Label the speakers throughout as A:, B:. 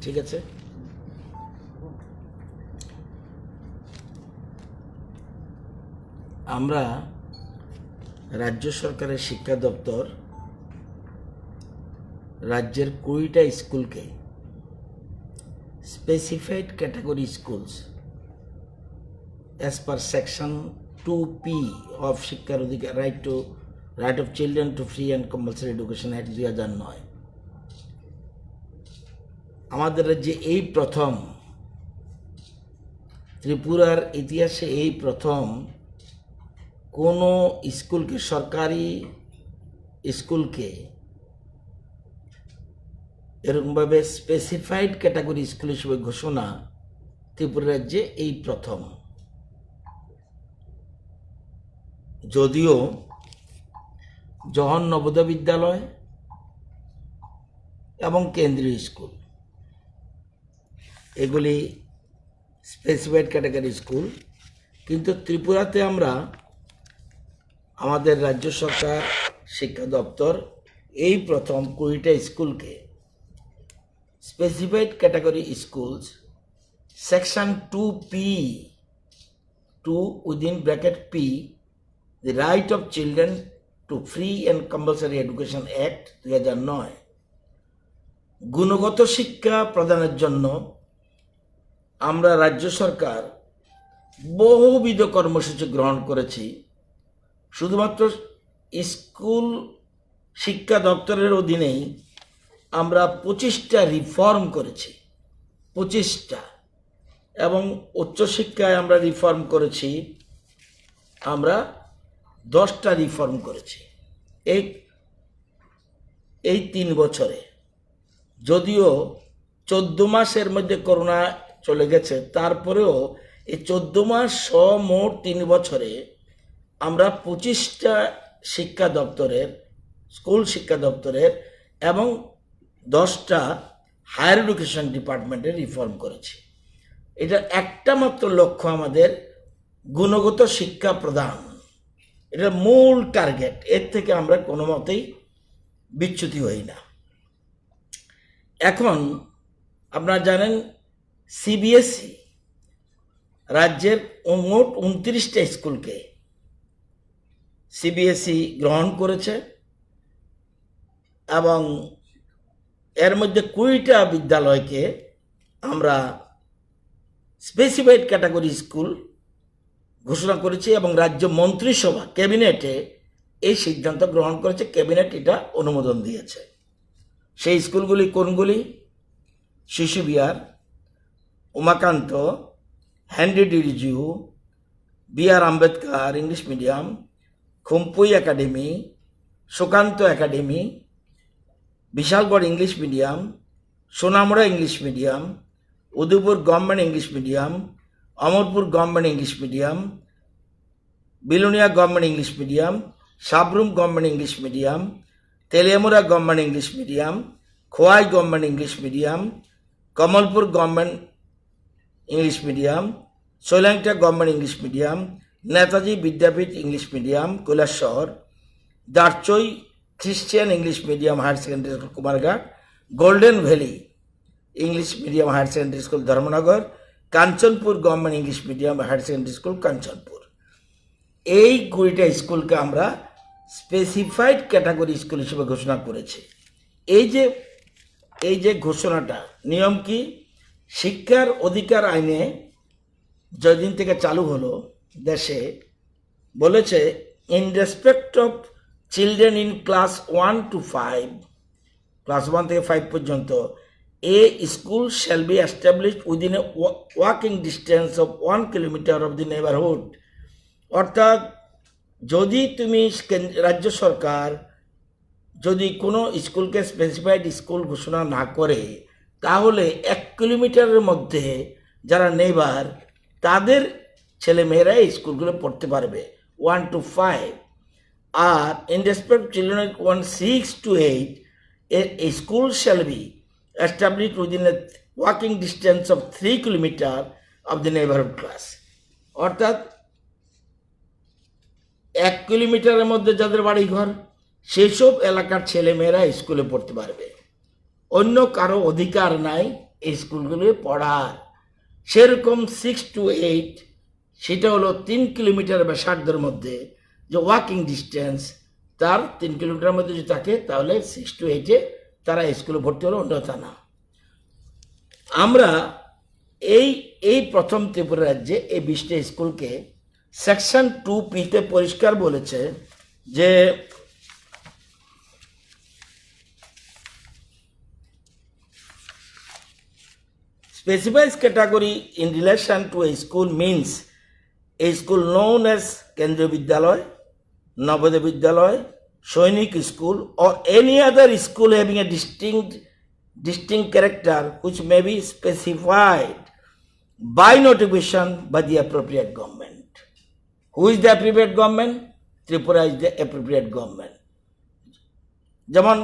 A: ঠিক আছে। আমরা রাজ্য সরকারের শিক্ষা দপ্তর রাজ্যের 20টা স্কুলকে specified category schools as per section 2p of শিক্ষার অধিকার right of children to free and compulsory education act 2009 আমাদের রাজ্যে এই প্রথম, ত্রিপুরার ইতিহাসে এই প্রথম কোনো স্কুলকে, সরকারি স্কুলকে এরকমভাবে স্পেসিফাইড ক্যাটাগরি স্কুল হিসেবে ঘোষণা ত্রিপুরা রাজ্যে এই প্রথম। যদিও জওহর নবোদয় বিদ্যালয় এবং কেন্দ্রীয় স্কুল এগুলি স্পেসিফাইড ক্যাটাগরি স্কুল, কিন্তু ত্রিপুরাতে আমরা আমাদের রাজ্য সরকার শিক্ষা দপ্তর এই প্রথম 20টা স্কুলকে specified category schools section 2p 2 within bracket p the right of children to free and compulsory education act 2009 গুণগত শিক্ষা প্রদানের জন্য আমরা রাজ্য সরকার বহুবিধ কর্মসূচি গ্রহণ করেছি। শুধুমাত্র স্কুল শিক্ষা দপ্তরের অধীনেই আমরা 25টা রিফর্ম করেছি, 25টা, এবং উচ্চশিক্ষায় আমরা রিফর্ম করেছি, আমরা 10টা রিফর্ম করেছি এই 3 বছরে। যদিও 14 মাসের মধ্যে করোনা চলে গেছে, তারপরেও এই 14 মাস সহ মোট 3 বছরে আমরা 25টা শিক্ষা দপ্তরের, স্কুল শিক্ষা দপ্তরের এবং 10টা হায়ার এডুকেশন ডিপার্টমেন্টের রিফর্ম করেছি। এটা একটা মাত্র লক্ষ্য আমাদের, গুণগত শিক্ষা প্রদান, এটা মূল টার্গেট। এর থেকে আমরা কোনো মতেই বিচ্যুতি হই না। এখন আপনারা জানেন সিবিএসই রাজ্যের মোট 29টা স্কুলকে সিবিএসই গ্রহণ করেছে এবং এর মধ্যে 20টা বিদ্যালয়কে আমরা স্পেসিফাইড ক্যাটাগরি স্কুল ঘোষণা করেছি এবং রাজ্য মন্ত্রিসভা, ক্যাবিনেটে এই সিদ্ধান্ত গ্রহণ করেছে, ক্যাবিনেট এটা অনুমোদন দিয়েছে। সেই স্কুলগুলি কোনগুলি? Shishu Bihar, Umakanta, Henry Derozio, B R. Ambedkar English medium, Khumpui academy, Sukanta academy, Bishalgarh English medium, Sonamura English medium, Udaipur government English medium, Amarpur government English medium, Belonia government English medium, Sabroom government English medium, Teliamura government English medium, Khowai government English medium, Kamalpur government English medium, Solangta government English medium, Netaji Vidyapeeth English medium Kailashahar, Darchai Christian English medium higher secondary school Kumarghat, golden valley English medium higher secondary school Dharmanagar, Kanchanpur government English medium higher secondary school Kanchanpur. এই 20টা স্কুলকে আমরা specified category school হিসেবে ঘোষণা করেছি। এই যে ঘোষণাটা, নিয়ম কি? শিক্ষার অধিকার আইনে যেদিন থেকে চালু হলো দেশে, বলেছে in respect of children in class 1 to 5, class 1 থেকে 5 পর্যন্ত, a school shall be established within a walking distance of 1 kilometre of the neighbourhood. অর্থাৎ যদি তুমি রাজ্য সরকার যদি কোনো স্কুলকে স্পেসিফাইড স্কুল ঘোষণা না করে, তাহলে 1 কিলোমিটারের মধ্যে যারা নেইবার তাদের ছেলেমেয়েরা এই স্কুলগুলো পড়তে পারবে 1 to 5। আর in respect children 6 to 8, a school shall be established within a walking distance of 3 kilometer of the neighborhood class। অর্থাৎ 1 কিলোমিটারের মধ্যে যাদের বাড়ি ঘর, সেসব এলাকার ছেলেমেয়েরা স্কুলে পড়তে পারবে। অন্য কারো অধিকার নাই এই স্কুলগুলি পড়ার। সেরকম 6 to 8 সেটা হলো 3 কিলোমিটার ব্যাসার্ধের মধ্যে যে ওয়াকিং ডিস্টেন্স, তার 3 কিলোমিটার মধ্যে যদি থাকে তাহলে 6 to 8-এ তারা স্কুলে ভর্তি হলো, অন্যথা না। আমরা এই প্রথম ত্রিপুরা রাজ্যে এই 20টা স্কুলকে সেকশন 2P-তে পরিষ্কার বলেছে যে specifies category in relation to a school means a school known as Kendriya Vidyalaya, Navodaya Vidyalaya, Sainik School, or any other school having a distinct character which may be specified by notification by the appropriate government. Who is the appropriate government? Tripura is the appropriate government. যেমন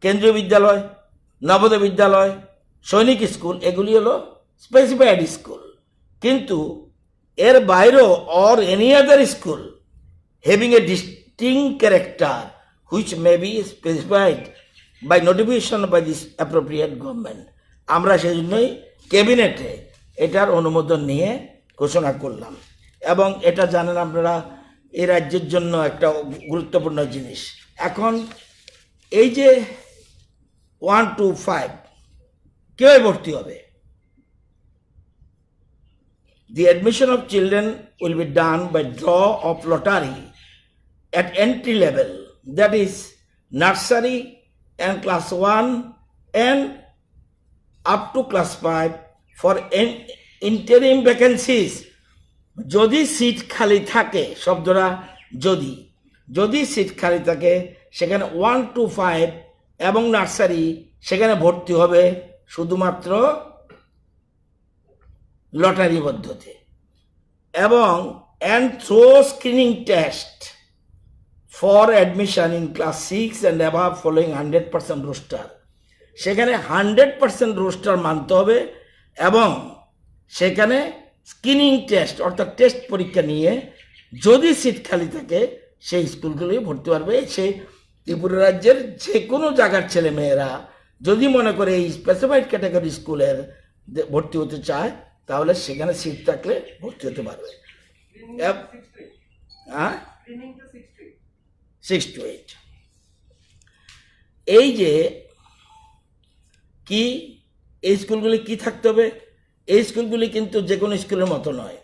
A: কেন্দ্রীয় বিদ্যালয়, নবোদয় বিদ্যালয়, সৈনিক school এগুলি হলো specified school, কিন্তু এর বাইরেও or any other school having a distinct character which may be specified by notification by this appropriate government, আমরা সেই জন্যই ক্যাবিনেটে এটার অনুমোদন নিয়ে ঘোষণা করলাম। এবং এটা জানেন আপনারা এই রাজ্যের জন্য একটা গুরুত্বপূর্ণ জিনিস। এখন এই যে 1 to 5 কিভাবে ভর্তি হবে? The admission of children will be done by draw of lottery at entry level, that is nursery and class 1 and up to class 5 for interim vacancies. যদি সিট খালি থাকে, শব্দটা যদি সিট খালি থাকে সেখানে 1 to 5 এবং নার্সারি সেখানে ভর্তি হবে শুধুমাত্র লটারি পদ্ধতি। এবং and through screening test for admission in class 6 and above following 100% roster, সেখানে 100% রোস্টার মানতে হবে এবং সেখানে স্ক্রিনিং টেস্ট অর্থাৎ টেস্ট পরীক্ষা নিয়ে যদি সিট খালি থাকে সেই স্কুলগুলোই ভর্তি পারবে। সেই ত্রিপুরা রাজ্যের যে কোনো জায়গার ছেলে মেয়েরা যদি মনে করে এই স্পেসিফাইড ক্যাটাগরি স্কুলের ভর্তি হতে চায় তাহলে সেখানে সিট থাকলে ভর্তি হতে পারবে। 6 to 8 এই যে কি এই স্কুলগুলি কি থাকতে হবে? এই স্কুলগুলি কিন্তু যে কোনো স্কুলের মতো নয়।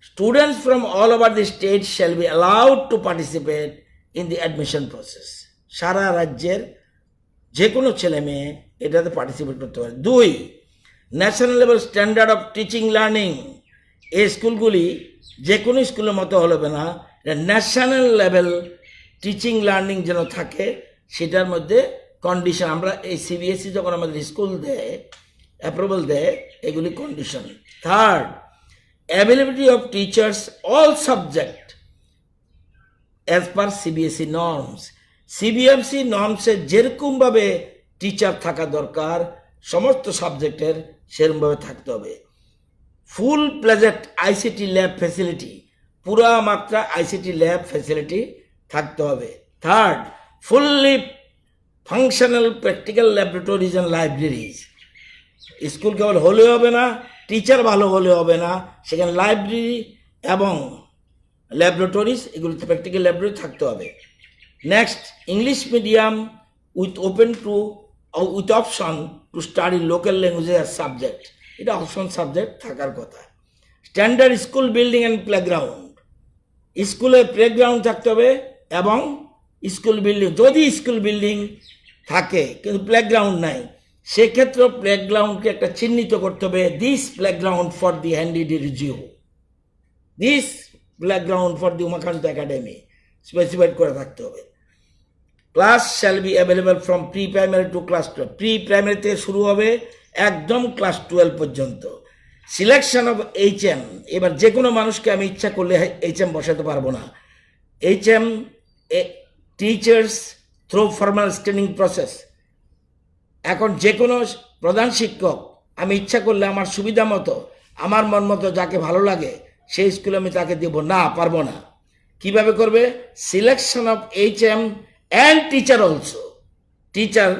A: Students from all over the state shall be allowed to participate in the admission process. সারা রাজ্যের যে কোনো ছেলে মেয়ে এটাতে পার্টিসিপেট করতে পারে। 2, national level standard of teaching learning. এই স্কুলগুলি যে কোনো স্কুলের মতো হবে না, ন্যাশনাল লেভেল টিচিং লার্নিং যেন থাকে সেটার মধ্যে কন্ডিশন। আমরা এই সিবিএসই যখন আমাদের স্কুল দেয় অ্যাপ্রুভাল দেয় এগুলি condition. 3rd, availability of teachers all subject as per CBSE norms. CBSE নর্মসে যেরকমভাবে টিচার থাকা দরকার সমস্ত সাবজেক্টের সেরকমভাবে থাকতে হবে। Full pleasant ICT lab facility, পুরা মাত্রা আইসিটি ল্যাব ফ্যাসিলিটি থাকতে হবে। 3rd, fully functional practical laboratories and libraries. School কেবল হলে হবে না, টিচার ভালো হলে হবে না, সেখানে লাইব্রেরি এবং ল্যাবরেটরিজ এগুলোতে প্র্যাকটিক্যাল ল্যাবরেটরি থাকতে হবে। Next, English medium with option to study local language as subject, এটা অপশন সাবজেক্ট থাকার কথা। Standard school building and playground, স্কুলে প্লেগ্রাউন্ড থাকতে হবে এবং স্কুল বিল্ডিং, যদি স্কুল বিল্ডিং থাকে কিন্তু প্লেগ্রাউন্ড নাই সেক্ষেত্রে প্লেগ্রাউন্ডকে একটা চিহ্নিত করতে হবে, this playground for the Henry Derozio, this playground for the Umakanta academy specified করে থাকতে হবে। Class shall be available from pre primary to class 12, pre primary থেকে শুরু হবে একদম ক্লাস 12 পর্যন্ত। সিলেকশন অফ HM, এবার যে কোনো মানুষকে আমি ইচ্ছা করলে HM বসাতে পারবো না। HM teachers through formal screening process. এখন যে কোনো প্রধান শিক্ষক আমি ইচ্ছা করলে আমার সুবিধা মতো আমার মন মতো যাকে ভালো লাগে সেই স্কুলে আমি তাকে দেব না, পারবো না। কিভাবে করবে? Selection of HM and teacher also, teacher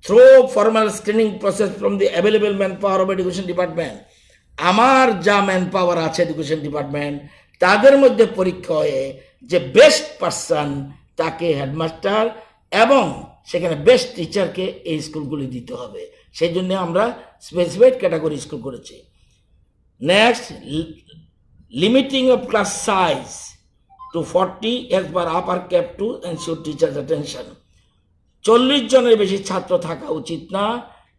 A: through formal screening process from the available manpower of education department, আমার যা ম্যান পাওয়ার আছে এডুকেশন ডিপার্টমেন্ট তাদের মধ্যে পরীক্ষা হয়ে যে বেস্ট পারসন তাকে হেডমাস্টার এবং সেখানে বেস্ট টিচারকে এই স্কুলগুলি দিতে হবে। সেই জন্য আমরা স্পেসিফাইড ক্যাটাগরি স্কুল করেছি। Next, limiting of class size to 40 as per upper cap to ensure teachers attention। 40 জনের বেশি ছাত্র থাকা উচিত না,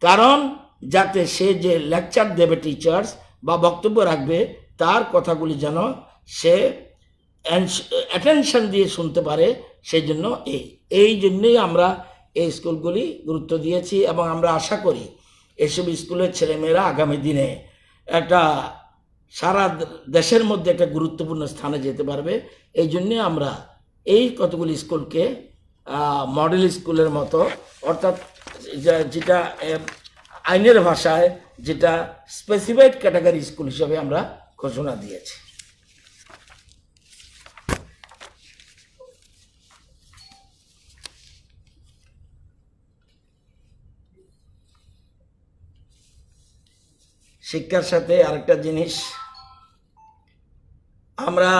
A: কারণ যাতে সে যে লেকচার দেবে টিচার্স বা বক্তব্য রাখবে তার কথাগুলি যেন সে অ্যাটেনশন দিয়ে শুনতে পারে। সেই জন্য এই জন্যই আমরা এই স্কুলগুলি গুরুত্ব দিয়েছি এবং আমরা আশা করি এইসব স্কুলের ছেলেমেয়েরা আগামী দিনে একটা সারা দেশের মধ্যে একটা গুরুত্বপূর্ণ স্থানে যেতে পারবে। এই জন্যে আমরা এই কতগুলি স্কুলকে মডেল স্কুলের মতো, অর্থাৎ যেটা আইনের ভাষায় যেটা স্পেসিফাইড ক্যাটাগরি স্কুল হিসেবে আমরা ঘোষণা দিয়েছি। শিক্ষার সাথে আরেকটা জিনিস, আমরা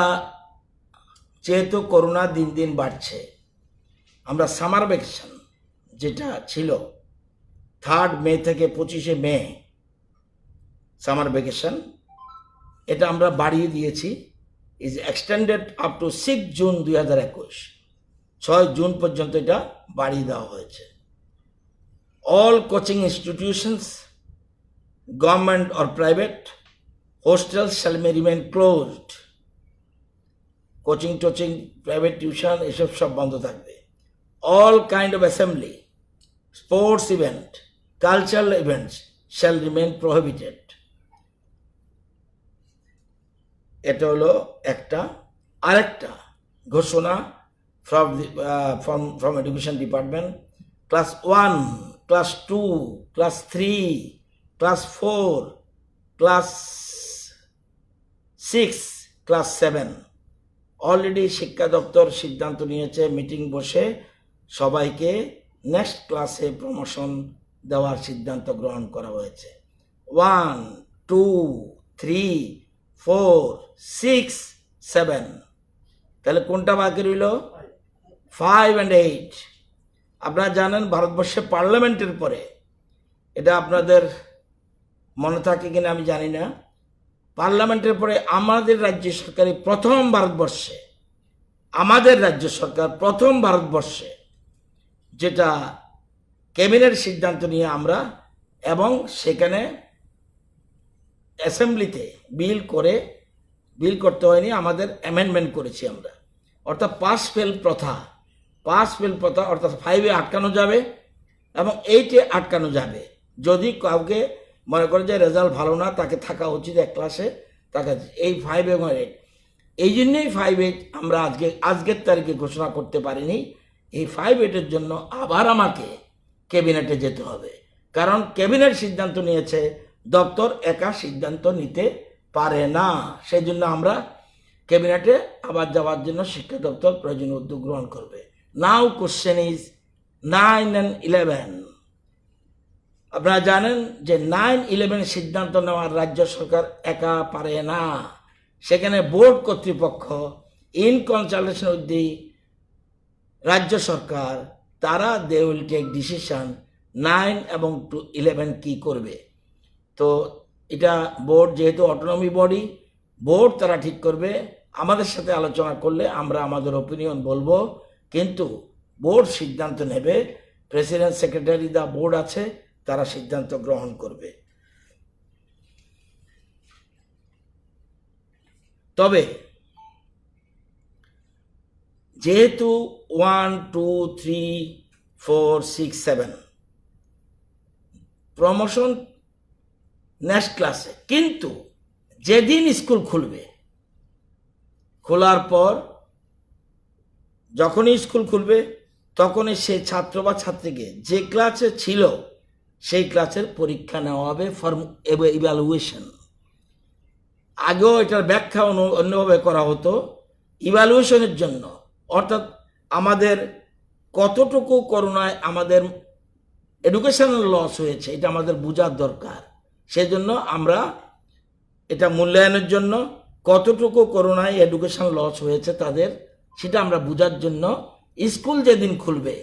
A: যেহেতু করোনা দিন দিন বাড়ছে, আমরা সামার ভ্যাকেশন যেটা ছিল 3 মে থেকে 25 মে সামার ভ্যাকেশন, এটা আমরা বাড়িয়ে দিয়েছি। Is extended up to 6 June 2021, 6 June পর্যন্ত এটা বাড়িয়ে দেওয়া হয়েছে। All coaching institutions, government or private, hostels shall remain closed. Coaching টোচিং, প্রাইভেট টিউশন এসব সব বন্ধ থাকবে। All kind of assembly, sports event, cultural events shall remain prohibited. এটা হলো একটা। আরেকটা ঘোষণা from education department, class 1, class 2, class 3, class 4, class 6, class 7 already শিক্ষা দপ্তর সিদ্ধান্ত নিয়েছে, মিটিং বসে সবাইকে নেক্সট ক্লাসে প্রমোশন দেওয়ার সিদ্ধান্ত গ্রহণ করা হয়েছে। 1, 2, 3, 4, 6, 7, তাহলে কোনটা বাকি রইল? 5 and 8। আপনারা জানেন ভারতবর্ষে পার্লামেন্টের পরে, এটা আপনাদের মনে থাকে কিনা আমি জানি না, পার্লামেন্টের পরে আমাদের রাজ্য সরকারই প্রথম ভারতবর্ষে, আমাদের রাজ্য সরকার প্রথম ভারতবর্ষে যেটা ক্যাবিনেট সিদ্ধান্ত নিয়ে আমরা, এবং সেখানে অ্যাসেম্বলিতে বিল করতে হয়নি, আমাদের অ্যামেন্ডমেন্ট করেছি আমরা। অর্থাৎ পাস ফেল প্রথা অর্থাৎ 5-এ আটকানো যাবে এবং 8-এ আটকানো যাবে। যদি কাউকে মনে করে যে রেজাল্ট ভালো না, তাকে থাকা উচিত এক ক্লাসে, তাকে এই 5 এবং 8। এই জন্যই 5-8 আমরা আজকের তারিখে ঘোষণা করতে পারিনি। এই 5-8-এর জন্য আবার আমাকে ক্যাবিনেটে যেতে হবে, কারণ ক্যাবিনেট সিদ্ধান্ত নিয়েছে, দপ্তর একা সিদ্ধান্ত নিতে পারে না। সেই জন্য আমরা ক্যাবিনেটে আবার যাওয়ার জন্য শিক্ষা দপ্তর প্রয়োজনীয় উদ্যোগ গ্রহণ করবে। Now question is 9 and 11। আপনারা জানেন যে 9-11 সিদ্ধান্ত নেওয়ার রাজ্য সরকার একা পারে না, সেখানে বোর্ড কর্তৃপক্ষ ইন কনসালটেশন উইথ দি রাজ্য সরকার, তারা দে উইল টেক ডিসিশন 9 এবং 11 কি করবে। তো এটা বোর্ড যেহেতু অটোনমি বডি, বোর্ড তারা ঠিক করবে। আমাদের সাথে আলোচনা করলে আমরা আমাদের ওপিনিয়ন বলবো, কিন্তু বোর্ড সিদ্ধান্ত নেবে। প্রেসিডেন্ট, সেক্রেটারি, দা বোর্ড আছে, তারা সিদ্ধান্ত গ্রহণ করবে। তবে যেহেতু 1, 2, 3, 4, 6, 7 প্রমোশন নেক্সট ক্লাসে, কিন্তু যেদিন স্কুল খুলবে, খোলার পর যখনই স্কুল খুলবে তখনই সে ছাত্র বা ছাত্রীকে যে ক্লাসে ছিল সেই ক্লাসের পরীক্ষা নেওয়া হবে ফর ইভ্যালুয়েশন। আগেও এটার ব্যাখ্যা অন্যভাবে করা হতো, ইভ্যালুয়েশনের জন্য, অর্থাৎ আমাদের কতটুকু করোনায় আমাদের এডুকেশনাল লস হয়েছে, এটা আমাদের বোঝার দরকার। সেই জন্য আমরা এটা মূল্যায়নের জন্য কতটুকু করোনায় এডুকেশন লস হয়েছে তাদের, সেটা আমরা বোঝার জন্য স্কুল যেদিন খুলবে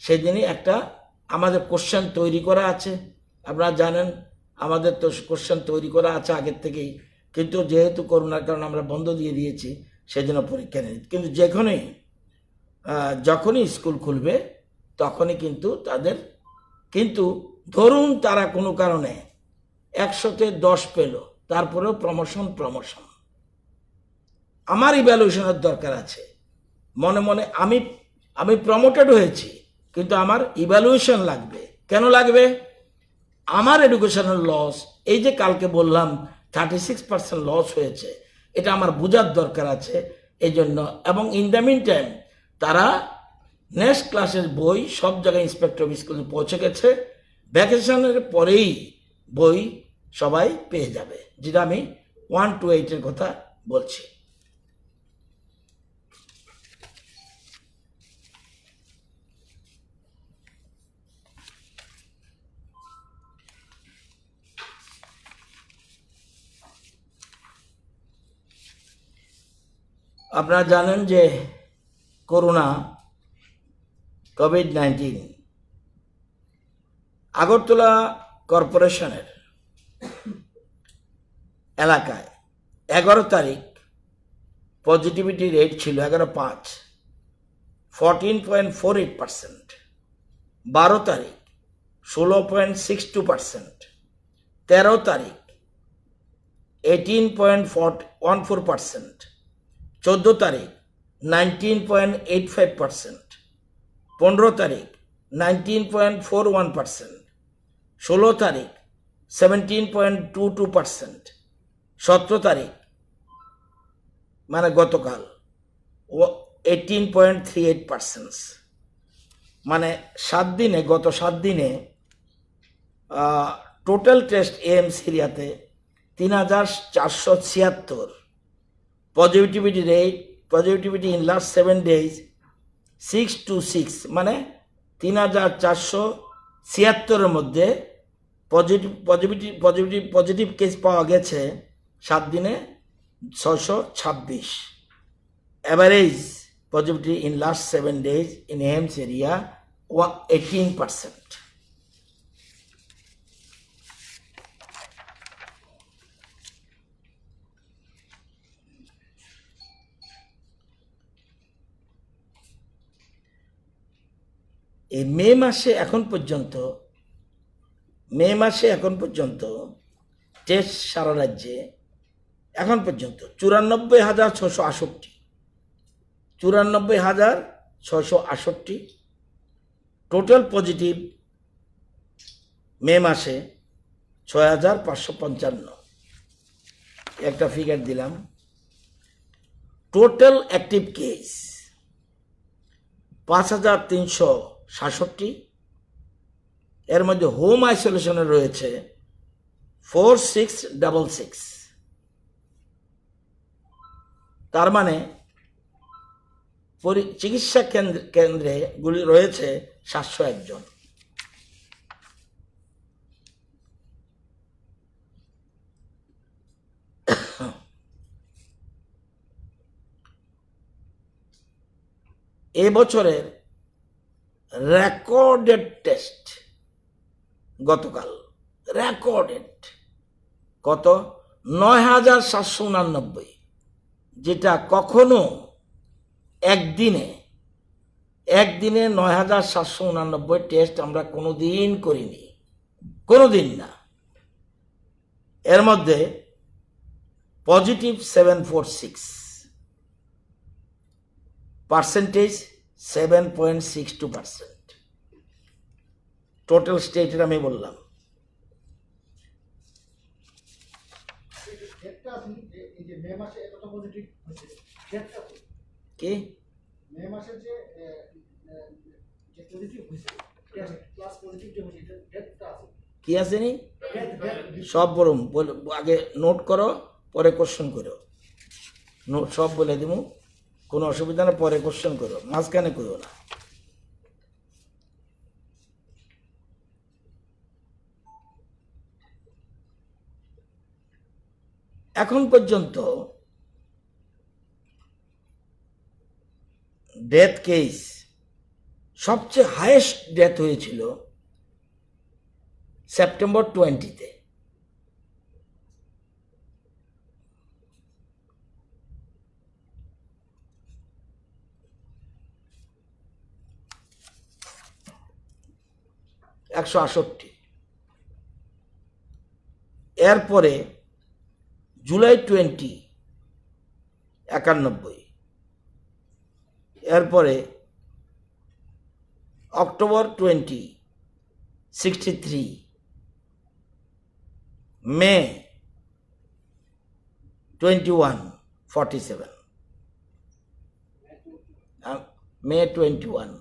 A: সেদিনই একটা আমাদের কোশ্চেন তৈরি করা আছে। আপনারা জানেন আমাদের তো কোশ্চেন তৈরি করা আছে আগের থেকেই, কিন্তু যেহেতু করোনার কারণে আমরা বন্ধ দিয়ে দিয়েছি সেজন্য পরীক্ষা নেই। কিন্তু যখনই স্কুল খুলবে তখনই কিন্তু তাদের, কিন্তু ধরুন তারা কোনো কারণে 100-তে 10 পেল, তারপরেও প্রমোশন আমার ইভ্যালুয়েশনের দরকার আছে। মনে মনে আমি প্রমোটেড হয়েছি, কিন্তু আমার ইভ্যালুয়েশন লাগবে। কেন লাগবে? আমার এডুকেশনাল লস, এই যে কালকে বললাম 36% লস হয়েছে, এটা আমার বোঝার দরকার আছে এই জন্য। এবং ইন দ্য মিন টাইম তারা নেক্সট ক্লাসের বই সব জায়গায় ইন্সপেক্টর অফ স্কুলে পৌঁছে গেছে, ভ্যাকেশনের পরেই বই সবাই পেয়ে যাবে, যেটা আমি 1 to 8 কথা বলছি। আপনারা জানেন যে করোনা কোভিড-19 আগরতলা কর্পোরেশনের এলাকায় 11 তারিখ পজিটিভিটি রেট ছিল 11.5, 14.48%। 12 তারিখ 16.62%। 13 তারিখ 18.14%। 14 তারিখ 19.85%। 15 তারিখ 19.41%। 16 তারিখ 17.22%। 17 তারিখ মানে গতকাল 18.38%। মানে গত 7 দিনে টোটাল টেস্ট এএমসি এরিয়াতে 3476। পজিটিভিটি ইন লাস্ট 7 days 626, মানে 3476-এর মধ্যে পজিটিভ কেস পাওয়া গেছে 7 দিনে 626। Average positivity in last 7 days in AMC area 18%। এই মে মাসে এখন পর্যন্ত টেস্ট সারা রাজ্যে এখন পর্যন্ত 94,668। টোটাল পজিটিভ মে মাসে 6,555। একটা ফিগার দিলাম। Total active case 5,366। এর মধ্যে হোম আইসোলেশনে রয়েছে 4666। তার মানে চিকিৎসা কেন্দ্রে গুলি রয়েছে 701 জন। এবছরের রেকর্ডেড টেস্ট গতকাল রেকর্ডেড কত? 9,789, যেটা কখনো একদিনে 9,789 টেস্ট আমরা কোনোদিন করিনি, কোনোদিন না। এর মধ্যে পজিটিভ 746, পার্সেন্টেজ 7.62%। টোটাল স্টেটের আমি বললাম। কি কি আসেনি? সব বলুন, আগে নোট করো, পরে কোশ্চেন করো। নোট সব বলে দিব, কোনো অসুবিধা না, পরে কোশ্চেন করো, মাঝখানে করো না। এখন পর্যন্ত ডেথ কেস সবচেয়ে হাইয়েস্ট ডেথ হয়েছিল সেপ্টেম্বর 20-তে। $168। এরপরে জুলাই 20 91। এরপরে অক্টোবর 20 63, মে 21 47, মে 21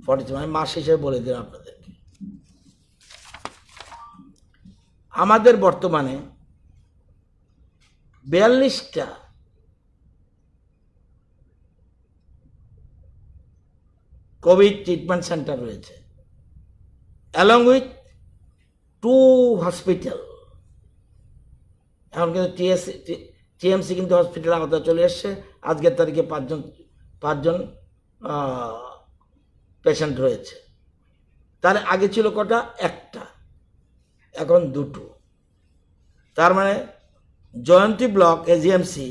A: 47, আমি মাস হিসেবে বলে দিলাম আপনাদেরকে। আমাদের বর্তমানে 42টা কোভিড ট্রিটমেন্ট সেন্টার রয়েছে, অ্যালং উইথ 2 হসপিটাল। এখন কিন্তু টিএমসি কিন্তু হসপিটাল আওতায় চলে এসছে। আজকের তারিখে পাঁচজন পেশেন্ট রয়েছে। তার আগে ছিল কটা? একটা, এখন 2টো। তার মানে জয়ন্তী ব্লক এজিএমসি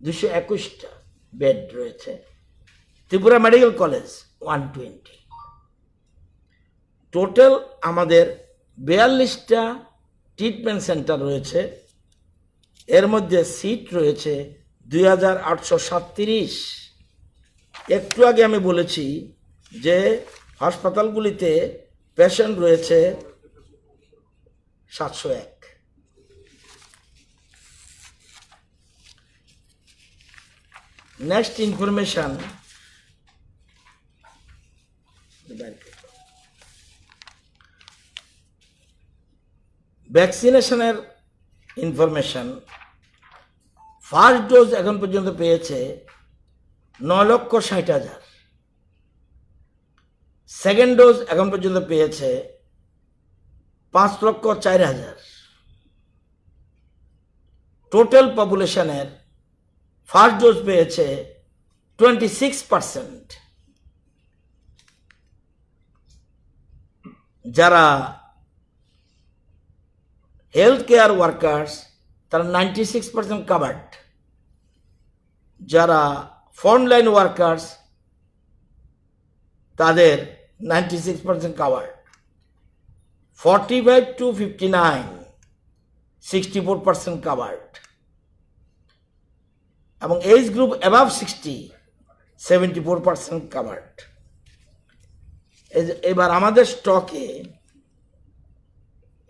A: 221টা বেড রয়েছে, ত্রিপুরা মেডিকেল কলেজ 120। টোটাল আমাদের 42টা ট্রিটমেন্ট সেন্টার রয়েছে। এর মধ্যে সিট রয়েছে 2837। একটু আগে আমি বলেছি যে হাসপাতালগুলিতে পেশেন্ট রয়েছে 701। নেক্সট ইনফরমেশন, ভ্যাকসিনেশনের ইনফরমেশন। ফার্স্ট ডোজ এখন পর্যন্ত পেয়েছে 9,60,000। সেকেন্ড ডোজ এখন পর্যন্ত পেয়েছে 5,04,000। টোটাল পপুলেশনের ফার্স্ট ডোজ পেয়েছে 26%। যারা হেলথ কেয়ার ওয়ার্কার্স তারা 96% কাভার্ড। যারা ফ্রন্টলাইন ওয়ার্কার্স তাদের 96% কাভার্ড। 45 to 59 64% কাভার্ড, এবং এজ গ্রুপ অ্যাবাভ 60 74% কাভার্ড। এবার আমাদের স্টকে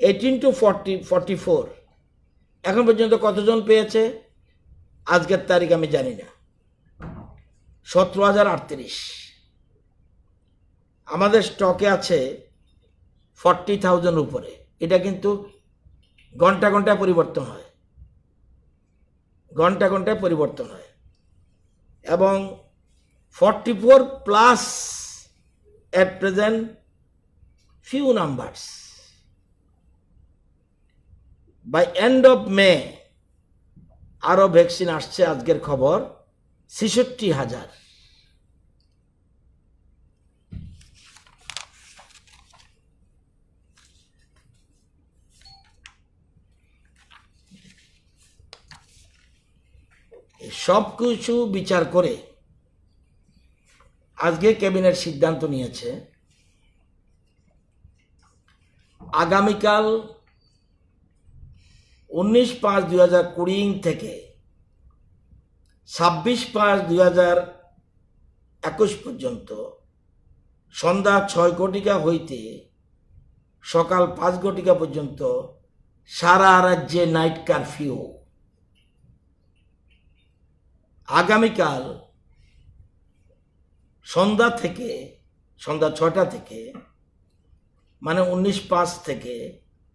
A: 18 to 44 এখন পর্যন্ত কতজন পেয়েছে আজকের তারিখ আমি জানি না। 17,038। আমাদের স্টকে আছে 40,000 উপরে। এটা কিন্তু ঘন্টা ঘন্টায় পরিবর্তন হয়, ঘন্টা ঘন্টায় পরিবর্তন হয়। এবং 44+ at present few numbers. By end of May আরো ভ্যাকসিন আসছে। আজকের খবর 66,000। সব কিছু বিচার করে আজকে ক্যাবিনেট সিদ্ধান্ত নিয়েছে আগামীকাল 19/5/2020 থেকে 26/5/2021 পর্যন্ত সন্ধ্যা 6 ঘটিকা হইতে সকাল 5 ঘটিকা পর্যন্ত সারা রাজ্যে নাইট কারফিউ। আগামীকাল সন্ধ্যা 6টা থেকে মানে 19/5 থেকে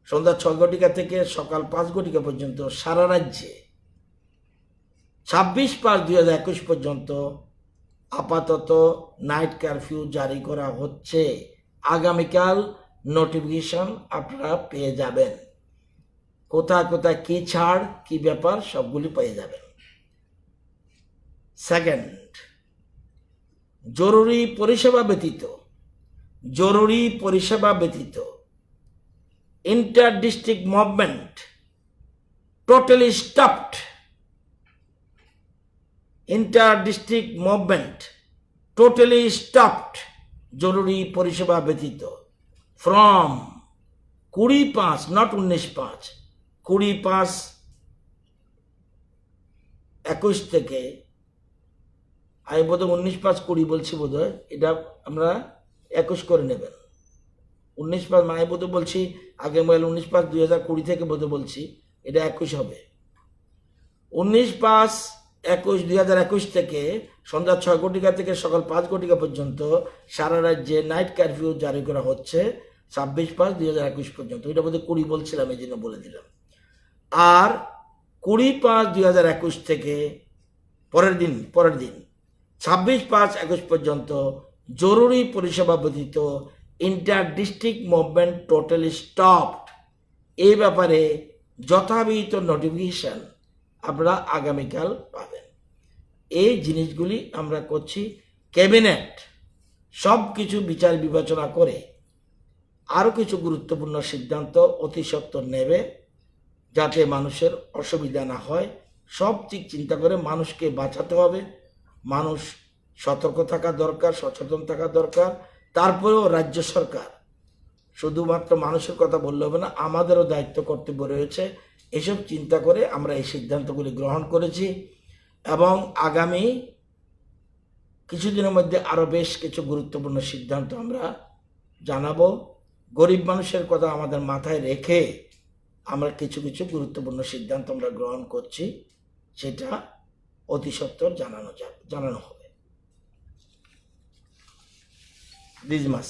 A: সন্ধ্যা 6 ঘটিকা থেকে সকাল 5 ঘটিকা পর্যন্ত সারা রাজ্যে 26/5/2021 পর্যন্ত আপাতত নাইট কারফিউ জারি করা হচ্ছে। আগামীকাল নোটিফিকেশন আপনারা পেয়ে যাবেন। কোথায় কোথায় কি ছাড় কি ব্যাপার সবগুলি পেয়ে যাবেন। সেকেন্ড, জরুরি পরিষেবা ব্যতীত inter district movement totally stopped. জরুরি পরিষেবা ব্যতীত ফ্রম 20/5, নট 19/5, 20/5/21 থেকে, আমি বোধহয় 19/5/20 বলছি, বোধহয় এটা আমরা 21 করে নেবেন। 19/5 আমি বোধহয় বলছি, আগে মোবাইল 19/5/2020 থেকে বোধহয় বলছি, এটা 21 হবে। 19/5/21/2021 থেকে সন্ধ্যা 6 ঘটিকা থেকে সকাল 5 ঘটিকা পর্যন্ত সারা রাজ্যে নাইট কারফিউ জারি করা হচ্ছে 26/5/2021 পর্যন্ত। এটা বোধহয় 20 বলছিলাম, এই জন্য বলে দিলাম। আর 20/5/2021 থেকে পরের দিন 26/5/21 পর্যন্ত জরুরি পরিষেবা ব্যতীত inter district movement totally stopped. এই ব্যাপারে যথাবিহিত নোটিফিকেশন আপনারা আগামীকাল পাবেন। এই জিনিসগুলি আমরা করছি। ক্যাবিনেট সব কিছু বিচার বিবেচনা করে আরও কিছু গুরুত্বপূর্ণ সিদ্ধান্ত অতি সত্বর নেবে, যাতে মানুষের অসুবিধা না হয়। সব দিক চিন্তা করে মানুষকে বাঁচাতে হবে। মানুষ সতর্ক থাকা দরকার, সচেতন থাকা দরকার। তারপরেও রাজ্য সরকার শুধুমাত্র মানুষের কথা বললে হবে না, আমাদেরও দায়িত্ব কর্তব্য রয়েছে। এসব চিন্তা করে আমরা এই সিদ্ধান্তগুলি গ্রহণ করেছি এবং আগামী কিছুদিনের মধ্যে আরও বেশ কিছু গুরুত্বপূর্ণ সিদ্ধান্ত আমরা জানাবো। গরিব মানুষের কথা আমাদের মাথায় রেখে আমরা কিছু কিছু গুরুত্বপূর্ণ সিদ্ধান্ত আমরা গ্রহণ করছি, সেটা অতি সত্বর জানানো হবে। দিস মাস